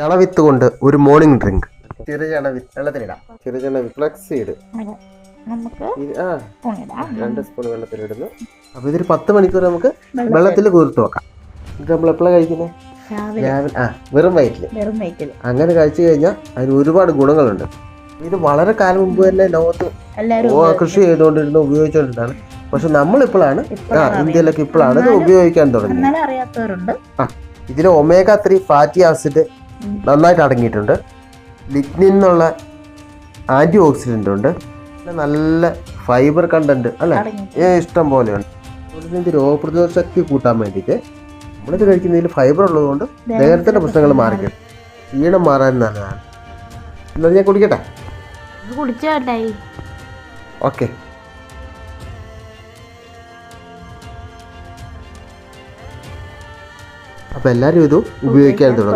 ചണവിത്ത് കൊണ്ട് ഒരു morning drink. ചെറുചണ വെള്ളത്തിലിടാം. ചെറുചണ flux seed നമുക്ക് 2 സ്പൂൺ വെള്ളത്തിലിടുന്നു. അപ്പൊ ഇതൊരു 10 മണിക്കൂർ നമുക്ക് വെള്ളത്തിൽ കുതിർത്ത് വെക്കാം. ഇത് നമ്മൾ എപ്പോഴാണ് കഴിക്കുന്നത്? രാവിലെ വെറും വയറ്റിൽ. അങ്ങനെ കഴിച്ചു കഴിഞ്ഞാൽ അതിന് ഒരുപാട് ഗുണങ്ങളുണ്ട്. ഇത് വളരെ കാലം മുമ്പ് തന്നെ ലോകത്ത് കൃഷി ചെയ്തുകൊണ്ടിരുന്ന ഉപയോഗിച്ചുകൊണ്ടിരുന്നതാണ്. പക്ഷെ നമ്മളിപ്പോഴാണ് ഇന്ത്യയിലൊക്കെ ഇപ്പോഴാണ് ഇത് ഉപയോഗിക്കാൻ തുടങ്ങിയത്. ഇതിൽ omega-3 ഫാറ്റി ആസിഡ് നന്നായിട്ട് അടങ്ങിയിട്ടുണ്ട്. ലിഗ്നിൻ എന്നുള്ള ആന്റി ഓക്സിഡന്റ് ഉണ്ട്. നല്ല ഫൈബർ കണ്ടന്റ് അല്ലെ ഇഷ്ടം പോലെയുണ്ട്. ഇത് രോഗപ്രതിരോധ ശക്തി കൂട്ടാൻ വേണ്ടിയിട്ട് നമ്മളിത് കഴിക്കുന്നതിൽ ഫൈബർ ഉള്ളതുകൊണ്ട് ദഹനത്തിന്റെ പ്രശ്നങ്ങൾ മാറിക്കും. ക്ഷീണം മാറാൻ നല്ലതാണ്. എന്നാൽ ഞാൻ കുടിക്കട്ടെ? ഓക്കെ. അപ്പൊ എല്ലാവരും ഇത് ഉപയോഗിക്കാൻ തുടങ്ങും.